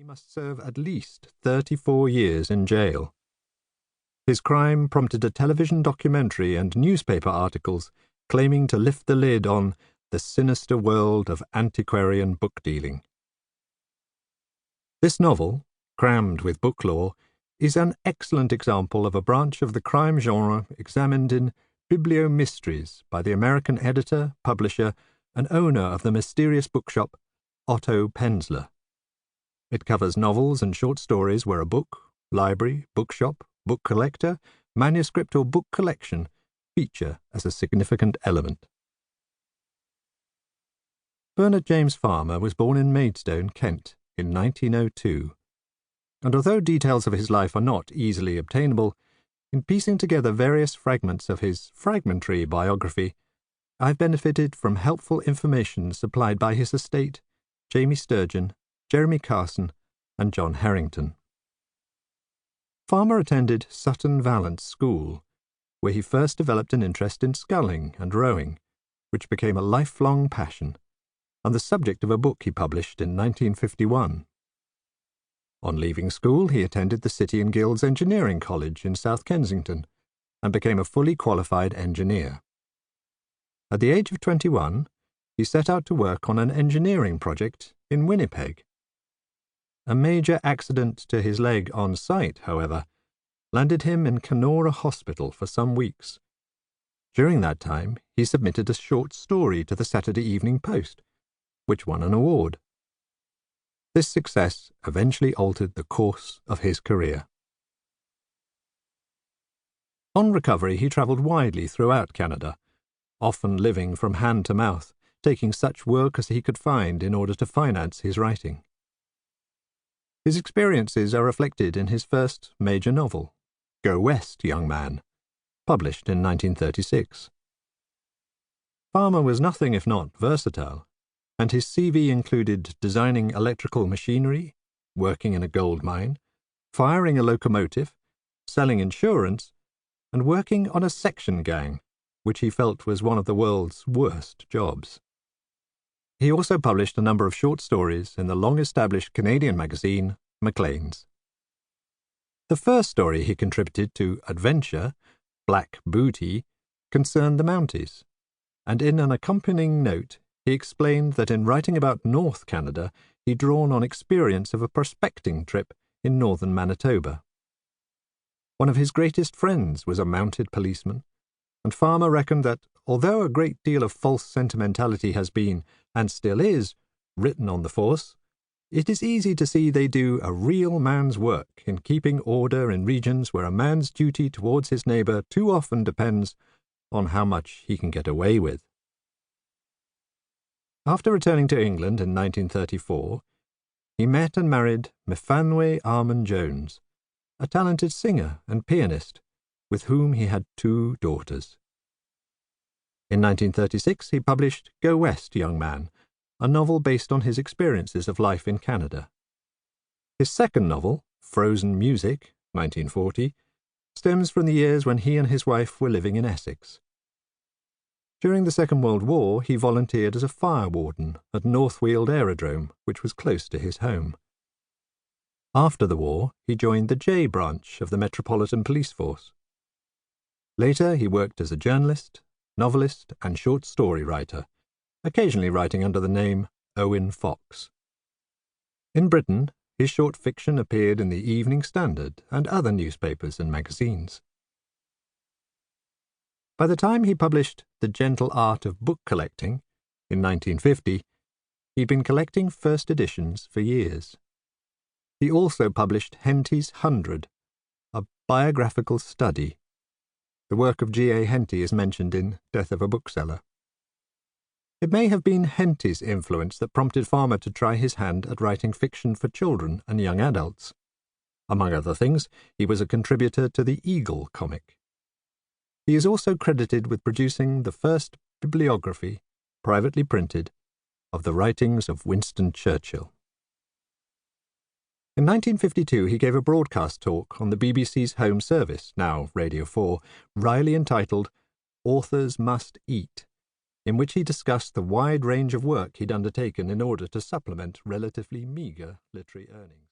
must serve at least 34 years in jail. His crime prompted a television documentary and newspaper articles claiming to lift the lid on the sinister world of antiquarian book dealing. This novel, crammed with book lore, is an excellent example of a branch of the crime genre examined in Biblio-Mysteries by the American editor, publisher, and owner of the mysterious bookshop, Otto Penzler. It covers novels and short stories where a book, library, bookshop, book collector, manuscript or book collection feature as a significant element. Bernard James Farmer was born in Maidstone, Kent, in 1902, and although details of his life are not easily obtainable, in piecing together various fragments of his fragmentary biography, I have benefited from helpful information supplied by his estate, Jamie Sturgeon, Jeremy Carson, and John Harrington. Farmer attended Sutton Valence School, where he first developed an interest in sculling and rowing, which became a lifelong passion, and the subject of a book he published in 1951. On leaving school, he attended the City and Guilds Engineering College in South Kensington and became a fully qualified engineer. At the age of 21, he set out to work on an engineering project in Winnipeg. A major accident to his leg on site, however, landed him in Kenora Hospital for some weeks. During that time, he submitted a short story to the Saturday Evening Post, which won an award. This success eventually altered the course of his career. On recovery, he travelled widely throughout Canada, often living from hand to mouth, taking such work as he could find in order to finance his writing. His experiences are reflected in his first major novel, Go West, Young Man, published in 1936. Farmer was nothing if not versatile, and his CV included designing electrical machinery, working in a gold mine, firing a locomotive, selling insurance, and working on a section gang, which he felt was one of the world's worst jobs. He also published a number of short stories in the long-established Canadian magazine, Maclean's. The first story he contributed to Adventure, Black Booty, concerned the Mounties, and in an accompanying note he explained that in writing about North Canada he'd drawn on experience of a prospecting trip in northern Manitoba. One of his greatest friends was a mounted policeman, and Farmer reckoned that, although a great deal of false sentimentality has been, and still is, written on the force, it is easy to see they do a real man's work in keeping order in regions where a man's duty towards his neighbour too often depends on how much he can get away with. After returning to England in 1934, he met and married Mfanwe Armand Jones, a talented singer and pianist, with whom he had 2 daughters. In 1936 he published Go West, Young Man, a novel based on his experiences of life in Canada. His second novel, Frozen Music, 1940, stems from the years when he and his wife were living in Essex. During the Second World War, he volunteered as a fire warden at North Weald Aerodrome, which was close to his home. After the war, he joined the J branch of the Metropolitan Police Force. Later, he worked as a journalist, novelist, and short story writer, occasionally writing under the name Owen Fox. In Britain, his short fiction appeared in the Evening Standard and other newspapers and magazines. By the time he published The Gentle Art of Book Collecting, in 1950, he'd been collecting first editions for years. He also published Henty's 100, a biographical study. The work of G.A. Henty is mentioned in Death of a Bookseller. It may have been Henty's influence that prompted Farmer to try his hand at writing fiction for children and young adults. Among other things, he was a contributor to the Eagle comic. He is also credited with producing the first bibliography, privately printed, of the writings of Winston Churchill. In 1952 he gave a broadcast talk on the BBC's Home Service, now Radio 4, wryly entitled Authors Must Eat, in which he discussed the wide range of work he'd undertaken in order to supplement relatively meagre literary earnings.